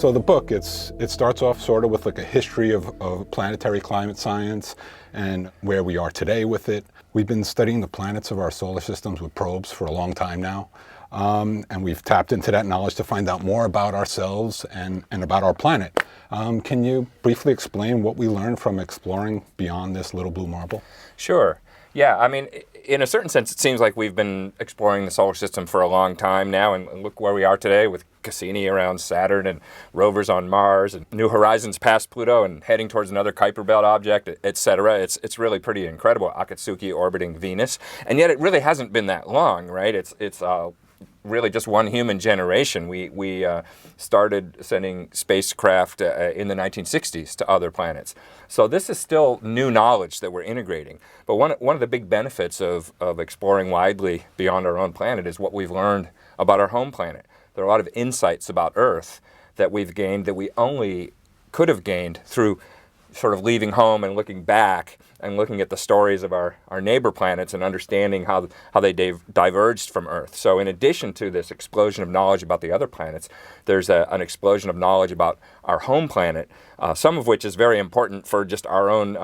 So the book, it starts off sort of with like a history of planetary climate science and where we are today with it. We've been studying the planets of our solar systems with probes for a long time now. And we've tapped into that knowledge to find out more about ourselves and about our planet. Can you briefly explain what we learned from exploring beyond this little blue marble? Sure. Yeah, I mean, in a certain sense, it seems like we've been exploring the solar system for a long time now, and look where we are today with Cassini around Saturn and rovers on Mars and New Horizons past Pluto and heading towards another Kuiper Belt object, etc. It's really pretty incredible. Akatsuki orbiting Venus, and yet it really hasn't been that long, right? It's really just one human generation. We started sending spacecraft in the 1960s to other planets. So this is still new knowledge that we're integrating. But one of the big benefits of exploring widely beyond our own planet is what we've learned about our home planet. There are a lot of insights about Earth that we've gained that we only could have gained through sort of leaving home and looking back and looking at the stories of our neighbor planets and understanding how they diverged from Earth. So in addition to this explosion of knowledge about the other planets, there's an explosion of knowledge about our home planet, some of which is very important for just our own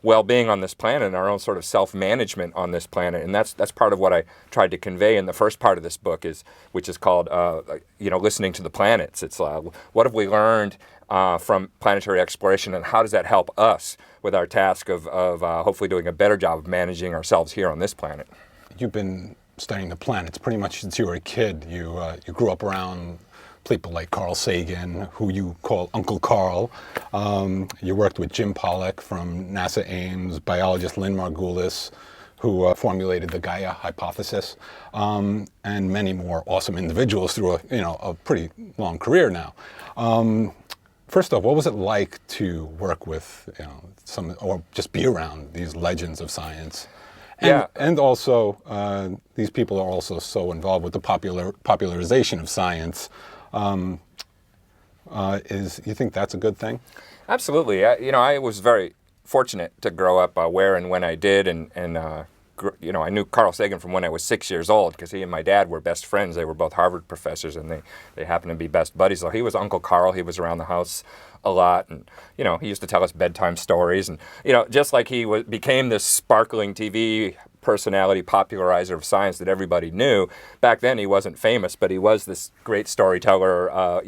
well-being on this planet and our own sort of self-management on this planet. And that's part of what I tried to convey in the first part of this book, which is called listening to the planets. It's what have we learned from planetary exploration, and how does that help us with our task of hopefully doing a better job of managing ourselves here on this planet? You've been studying the planets pretty much since you were a kid. You grew up around people like Carl Sagan, who you call Uncle Carl. You worked with Jim Pollack from NASA Ames, biologist Lynn Margulis, who formulated the Gaia hypothesis, and many more awesome individuals through a pretty long career now. First off, what was it like to work with or just be around these legends of science? And also, these people are also so involved with the popularization of science. You think that's a good thing? Absolutely. I was very fortunate to grow up where and when I did, and I knew Carl Sagan from when I was 6 years old because he and my dad were best friends. They were both Harvard professors, and they happened to be best buddies. So he was Uncle Carl. He was around the house a lot, and he used to tell us bedtime stories. And just like he became this sparkling TV personality popularizer of science that everybody knew, back then he wasn't famous, but he was this great storyteller,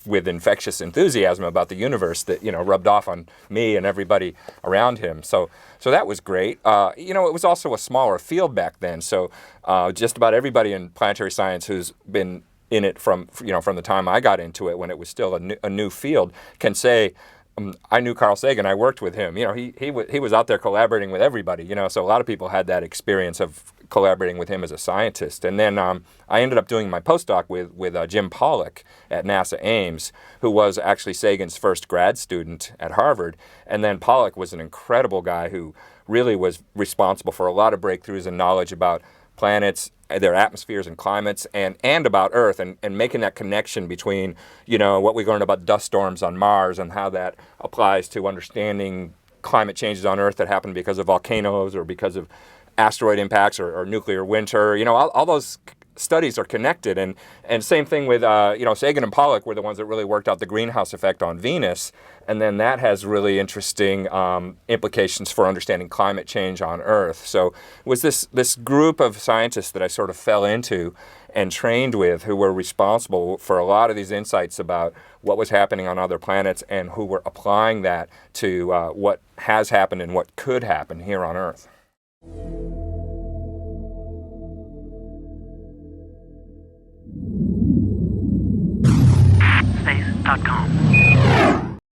with infectious enthusiasm about the universe that rubbed off on me and everybody around him. So that was great. It was also a smaller field back then. So just about everybody in planetary science who's been in it from the time I got into it, when it was still a new field, can say, I knew Carl Sagan. I worked with him. He was out there collaborating with everybody. So a lot of people had that experience of collaborating with him as a scientist. And then I ended up doing my postdoc with Jim Pollack at NASA Ames, who was actually Sagan's first grad student at Harvard. And then Pollack was an incredible guy who really was responsible for a lot of breakthroughs in knowledge about planets, their atmospheres and climates, and about Earth, and making that connection between, what we learned about dust storms on Mars and how that applies to understanding climate changes on Earth that happen because of volcanoes or because of asteroid impacts or nuclear winter. All those studies are connected, and same thing with Sagan and Pollack were the ones that really worked out the greenhouse effect on Venus, and then that has really interesting implications for understanding climate change on Earth. So it was this group of scientists that I sort of fell into and trained with, who were responsible for a lot of these insights about what was happening on other planets, and who were applying that to what has happened and what could happen here on Earth. Space.com.